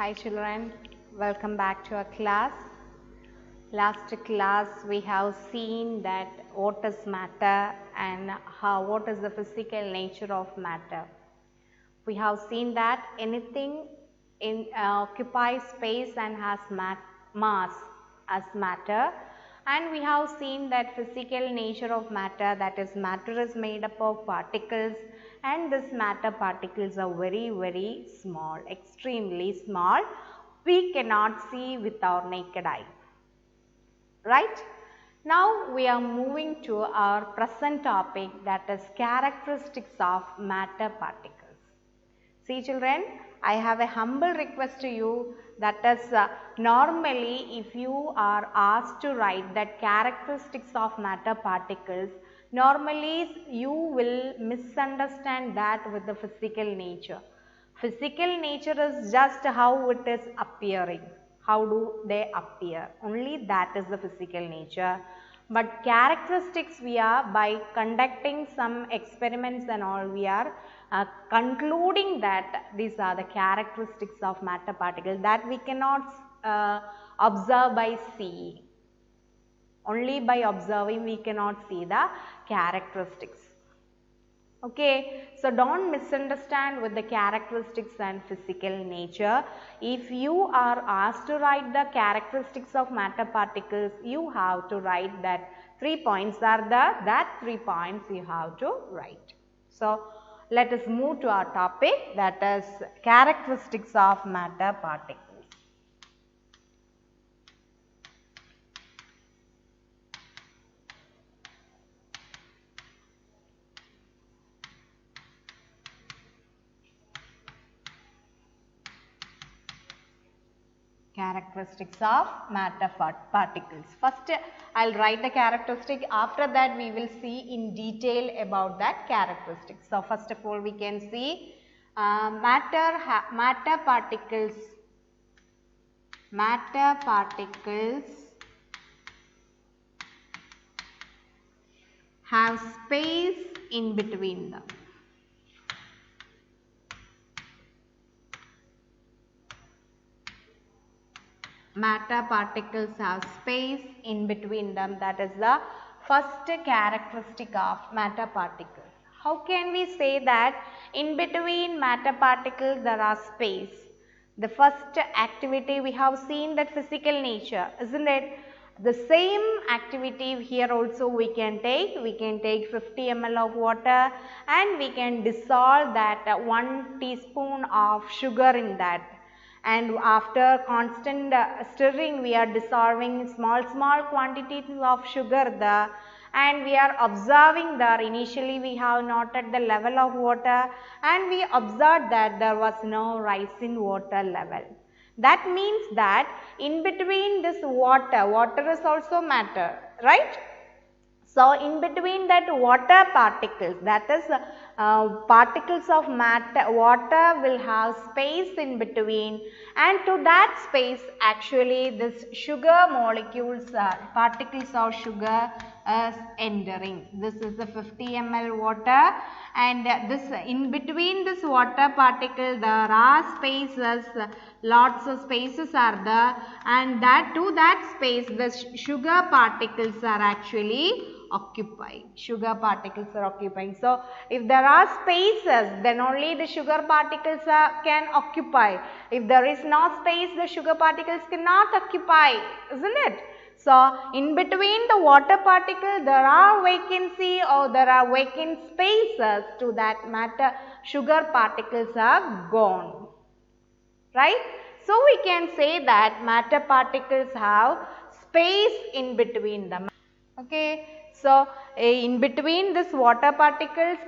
Hi children, welcome back to our class. Last class we have seen that what is matter and what is the physical nature of matter. We have seen that anything occupies space and has mass as matter, and we have seen that physical nature of matter, that is matter is made up of particles, and this matter particles are very small, extremely small. We cannot see with our naked eye, right? Now we are moving to our present topic, that is characteristics of matter particles. See children, I have a humble request to you, that is normally if you are asked to write that characteristics of matter particles, normally you will misunderstand that with the physical nature. Physical nature is just how it is appearing. How do they appear? Only that is the physical nature. But characteristics, we are, by conducting some experiments and all, we are concluding that these are the characteristics of matter particles that we cannot observe by seeing. Only by observing we cannot see the characteristics. Okay, so don't misunderstand with the characteristics and physical nature. If you are asked to write the characteristics of matter particles, you have to write that 3 points are that 3 points you have to write. So let us move to our topic, that is characteristics of matter particles. Characteristics of matter particles. First I will write the characteristic, after that we will see in detail about that characteristic. So first of all we can see matter particles have space in between them. Matter particles have space in between them. That is the first characteristic of matter particles. How can we say that in between matter particles there are space? The first activity we have seen that physical nature, isn't it? The same activity here also we can take 50 ml of water and we can dissolve that 1 teaspoon of sugar in that. And after constant stirring we are dissolving small quantities of sugar there, and we are observing there. Initially we have noted the level of water and we observed that there was no rise in water level. That means that in between this water is also matter, right? So in between that water particles, that is particles of matter, water will have space in between, and to that space actually this sugar molecules, particles of sugar is entering. This is the 50 ml water, and this in between this water particle there are spaces, lots of spaces are there, and that to that space the sugar particles are actually occupying. Sugar particles are occupying. So if there are spaces, then only the sugar particles can occupy. If there is no space, the sugar particles cannot occupy, isn't it? So in between the water particle there are vacancy or there are vacant spaces, to that matter sugar particles are gone, right? So we can say that matter particles have space in between them. Okay, so in between this water particles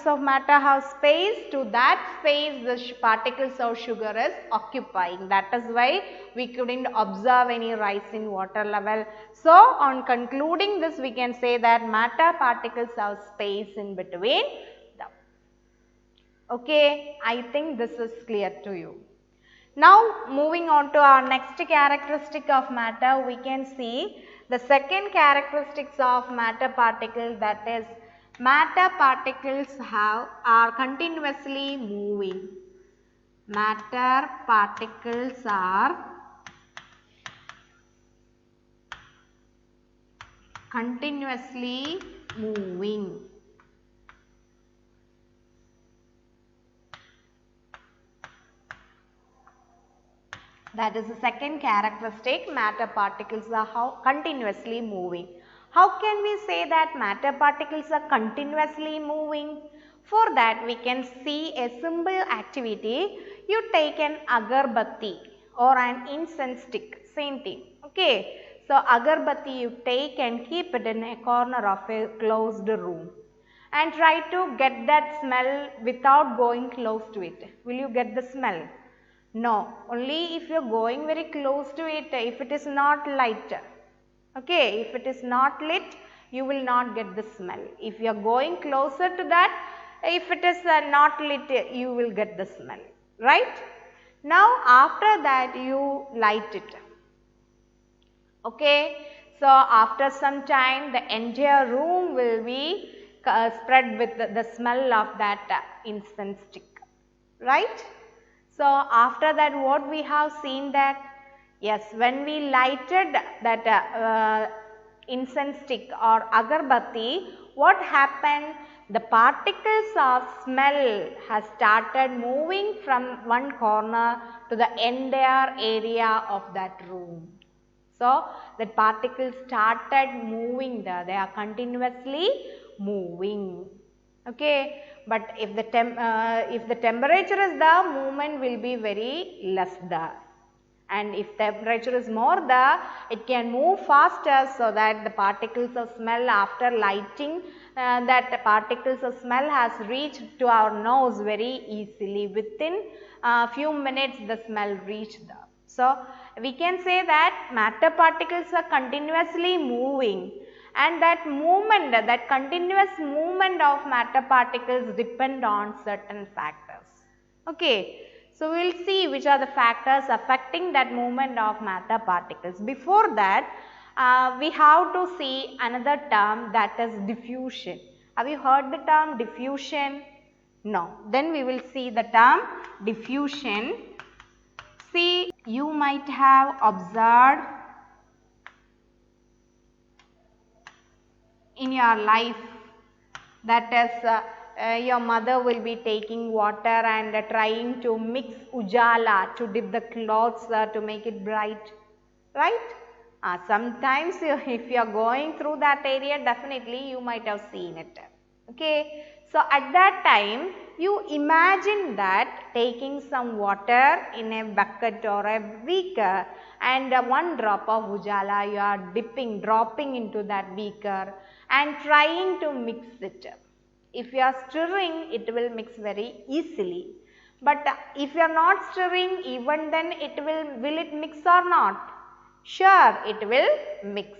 of matter have space, to that space the particles of sugar is occupying. That is why we couldn't observe any rise in water level. So on concluding this we can say that matter particles have space in between them. Okay, I think this is clear to you. Now moving on to our next characteristic of matter, we can see the second characteristics of matter particles, that is matter particles are continuously moving. matter particles are continuously moving. That is the second characteristic, matter particles are continuously moving. How can we say that matter particles are continuously moving? For that we can see a simple activity. You take an agarbatti or an incense stick, same thing. Okay. So agarbatti you take and keep it in a corner of a closed room and try to get that smell without going close to it. Will you get the smell? No, only if you are going very close to it, if it is not light. Okay, if it is not lit, you will not get the smell. If you are going closer to that, if it is not lit, you will get the smell, right? Now, after that, you light it. Okay, so after some time, the entire room will be spread with the smell of that incense stick, right? So after that, what we have seen that, yes, when we lighted that incense stick or agarbatti, what happened? The particles of smell has started moving from one corner to the entire area of that room. So the particles started moving there, they are continuously moving. Okay, but if the temperature is there, movement will be very less there, and if temperature is more there, it can move faster, so that the particles of smell after lighting, that the particles of smell has reached to our nose very easily. Within a few minutes the smell reached there. So we can say that matter particles are continuously moving, and that movement, that continuous movement of matter particles depend on certain factors. Okay. So we will see which are the factors affecting that movement of matter particles. Before that, we have to see another term, that is diffusion. Have you heard the term diffusion? No. Then we will see the term diffusion. See, you might have observed in your life, that is your mother will be taking water and trying to mix ujala to dip the clothes to make it bright, right? Sometimes if you are going through that area, definitely you might have seen it. Okay, so at that time you imagine that taking some water in a bucket or a beaker, and one drop of ujala you are dropping into that beaker and trying to mix it. If you are stirring, it will mix very easily, but if you are not stirring, even then will it mix or not? Sure, it will mix.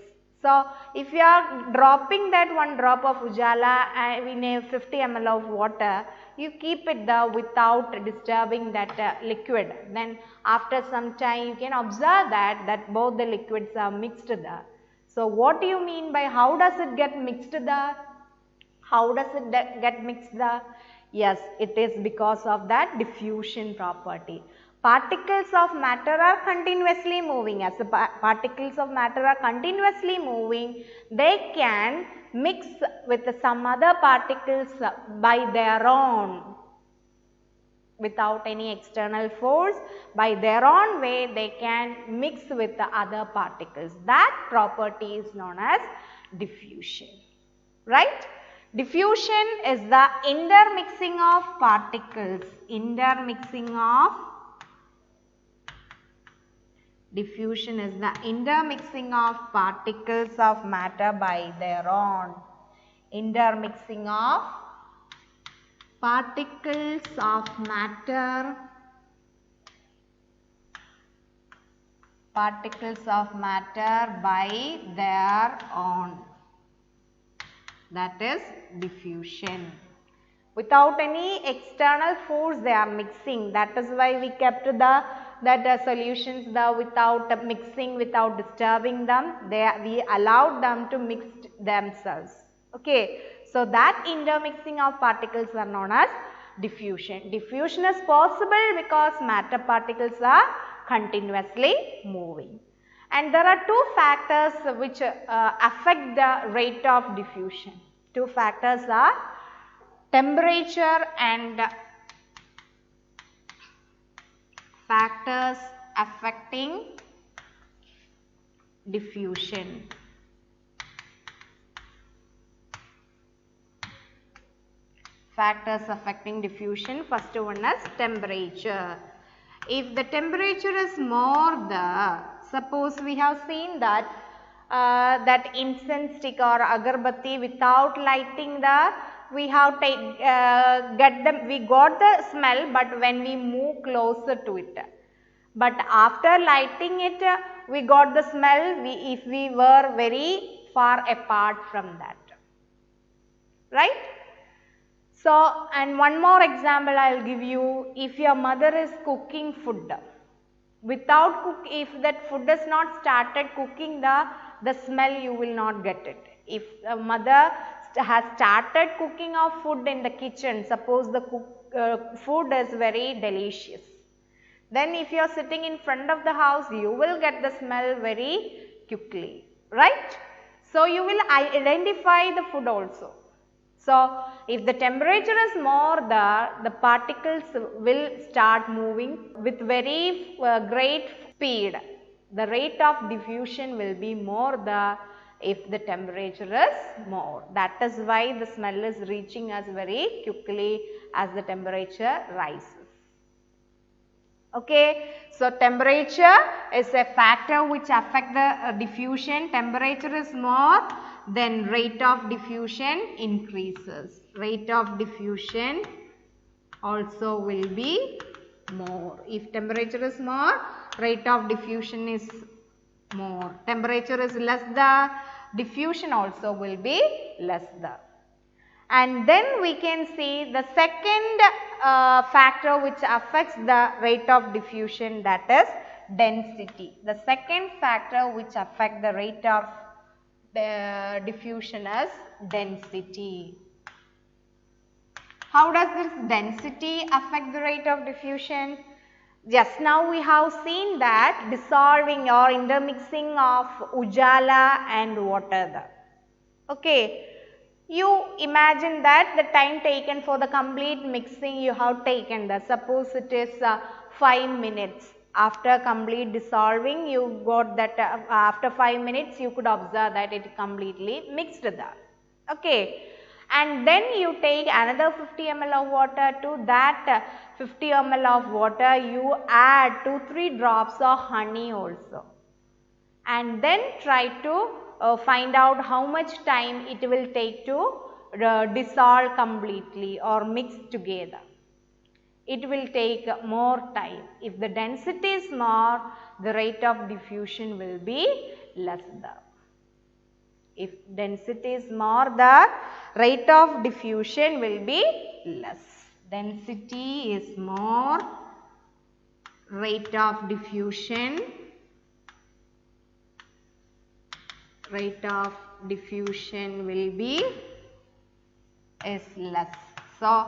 So if you are dropping that one drop of ujala in a 50 ml of water, you keep it there without disturbing that liquid. Then after some time you can observe that both the liquids are mixed there. So what do you mean by how does it get mixed there? How does it get mixed there? Yes, it is because of that diffusion property. Particles of matter are continuously moving. As the particles of matter are continuously moving, they can mix with some other particles by their own, without any external force. By their own way, they can mix with the other particles. That property is known as diffusion, right? Diffusion is the intermixing of particles. Diffusion is the intermixing of particles of matter by their own. Intermixing of particles of matter by their own. That is diffusion. Without any external force they are mixing. That is why we kept that solutions without mixing, without disturbing them. We allowed them to mix themselves. Okay. So that intermixing of particles are known as diffusion. Diffusion is possible because matter particles are continuously moving. And there are two factors which affect the rate of diffusion. Two factors are temperature and factors affecting diffusion. Factors affecting diffusion, first one is temperature. If the temperature is more, suppose we have seen that that incense stick or agarbatti, without lighting we have we got the smell, but when we move closer to it. But after lighting it, we got the smell if we were very far apart from that. Right? So, and one more example I will give you. If your mother is cooking food, if that food is not started cooking, the smell you will not get it. If a mother has started cooking of food in the kitchen, suppose the food is very delicious, then if you are sitting in front of the house, you will get the smell very quickly, right? So, you will identify the food also. So, if the temperature is more, the particles will start moving with very great speed. The rate of diffusion will be more if the temperature is more. That is why the smell is reaching us very quickly as the temperature rises. Okay, so temperature is a factor which affects the diffusion. Temperature is more, then rate of diffusion increases. Rate of diffusion also will be more. If temperature is more, rate of diffusion is more. Temperature is less, the diffusion also will be less. And then we can see the second factor which affects the rate of diffusion, that is density. The second factor which affects the rate of diffusion is density. How does this density affect the rate of diffusion? Just now we have seen that dissolving or intermixing of ujala and water. Okay. You imagine that the time taken for the complete mixing you have taken suppose it is 5 minutes. After complete dissolving, you got that after 5 minutes you could observe that it completely mixed Okay. And then you take another 50 ml of water. To that 50 ml of water you add 2-3 drops of honey also. And then try to find out how much time it will take to dissolve completely or mix together. It will take more time. If the density is more, the rate of diffusion will be less. If density is more, the rate of diffusion will be less. Density is more, rate of diffusion will be is less. So,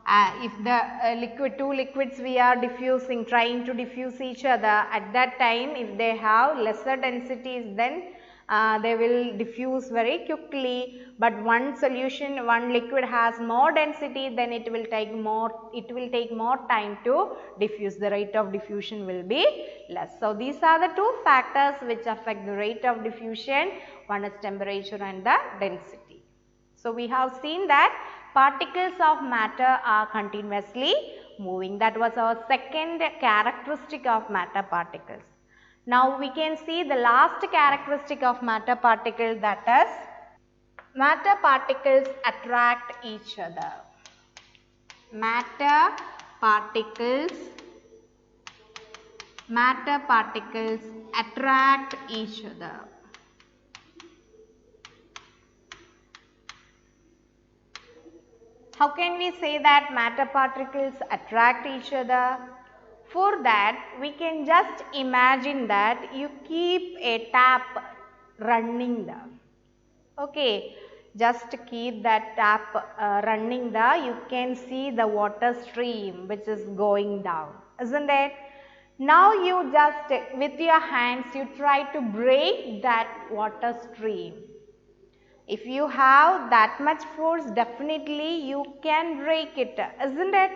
if the two liquids we are diffusing, trying to diffuse each other, at that time if they have lesser densities, then they will diffuse very quickly. But one liquid has more density, then it will take more time to diffuse. The rate of diffusion will be less. So, these are the two factors which affect the rate of diffusion. One is temperature and the density. So, we have seen that particles of matter are continuously moving. That was our second characteristic of matter particles. Now, we can see the last characteristic of matter particles, that is matter particles attract each other. Matter particles attract each other. How can we say that matter particles attract each other? For that, we can just imagine that you keep a tap running. Okay, just keep that tap running there, you can see the water stream which is going down, isn't it? Now you just with your hands you try to break that water stream. If you have that much force, definitely you can break it, isn't it?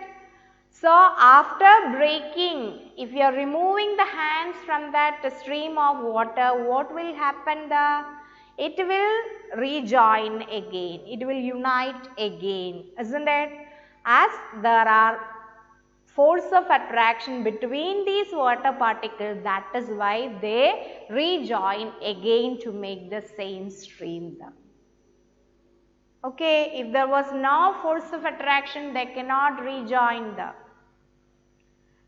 So after breaking, if you are removing the hands from that stream of water, what will happen there? It will rejoin again, it will unite again, isn't it? As there are force of attraction between these water particles, that is why they rejoin again to make the same stream there. Okay, if there was no force of attraction, they cannot rejoin there.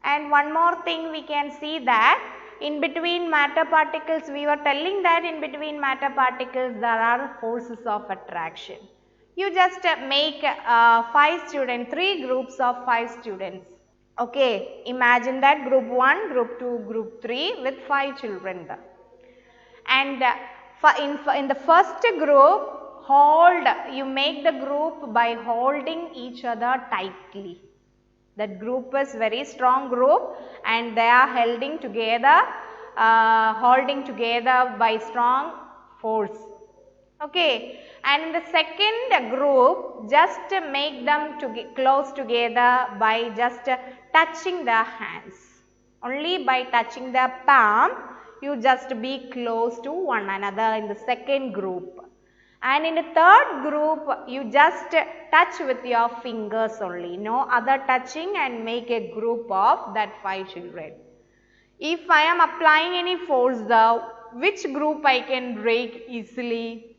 And one more thing we can see that in between matter particles, we were telling that in between matter particles there are forces of attraction. You just make 3 groups of 5 students. Okay, imagine that group 1, group 2, group 3 with 5 children there. And in the first group, you make the group by holding each other tightly. That group is very strong group and they are holding together by strong force. Okay, and in the second group, just make them close together by just touching their hands. Only by touching their palm, you just be close to one another in the second group. And in the third group, you just touch with your fingers only, no other touching, and make a group of that 5 children. If I am applying any force there, which group I can break easily?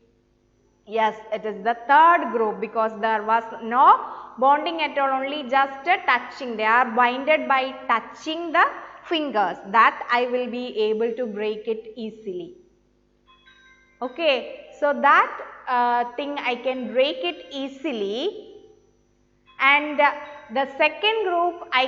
Yes, it is the third group, because there was no bonding at all, only just touching. They are binded by touching the fingers. That I will be able to break it easily. Okay, so that thing I can break it easily. And the second group I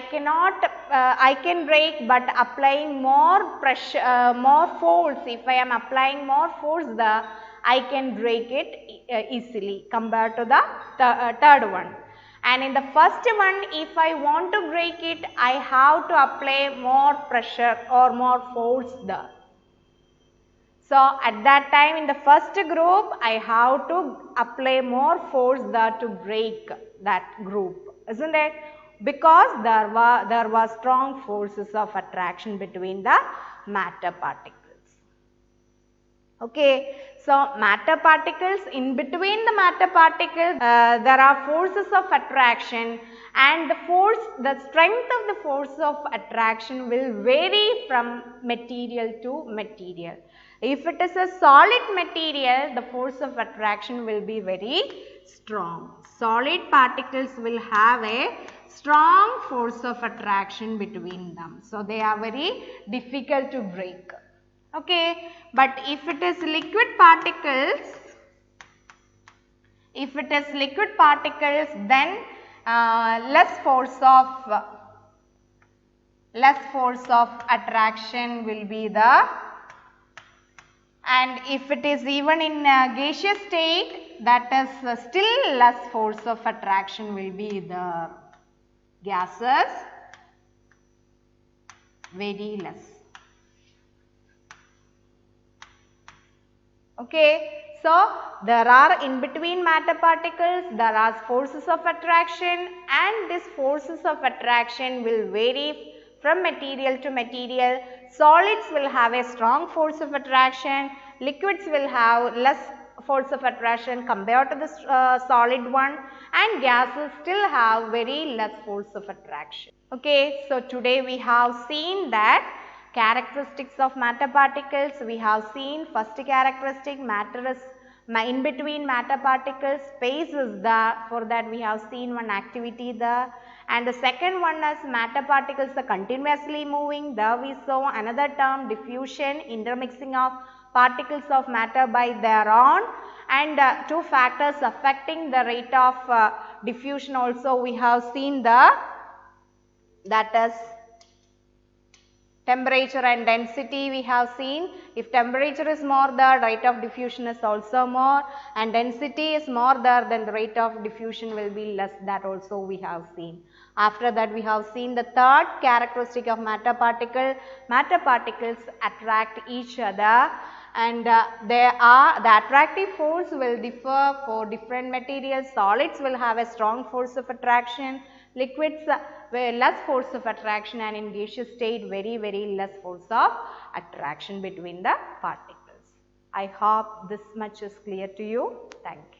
can break, but applying more pressure, more force. If I am applying more force there, I can break it easily compared to the third one. And in the first one, if I want to break it, I have to apply more pressure or more force there. So at that time in the first group, I have to apply more force there to break that group, isn't it? Because there was strong forces of attraction between the matter particles. Okay, so matter particles, in between the matter particles, there are forces of attraction, and the strength of the force of attraction will vary from material to material. If it is a solid material, the force of attraction will be very strong. Solid particles will have a strong force of attraction between them. So they are very difficult to break. Okay, but if it is liquid particles, then less force of attraction will be there. And if it is even in gaseous state, that is still less force of attraction will be the gases, very less. Okay, so there are in between matter particles, there are forces of attraction, and these forces of attraction will vary from material to material. Solids will have a strong force of attraction, liquids will have less force of attraction compared to the solid one, and gases still have very less force of attraction. Okay, so today we have seen that characteristics of matter particles. We have seen first characteristic, matter is in between matter particles, space is there. For that we have seen one activity there. And the second one is matter particles are continuously moving. There we saw another term, diffusion, intermixing of particles of matter by their own, and 2 factors affecting the rate of diffusion also we have seen there, that is Temperature and density we have seen. If temperature is more, the rate of diffusion is also more, and density is more there, then the rate of diffusion will be less. That also we have seen. After that we have seen the third characteristic of matter particle. Matter particles attract each other, and the attractive force will differ for different materials. Solids will have a strong force of attraction, liquids less force of attraction, and in gaseous state very less force of attraction between the particles. I hope this much is clear to you. Thank you.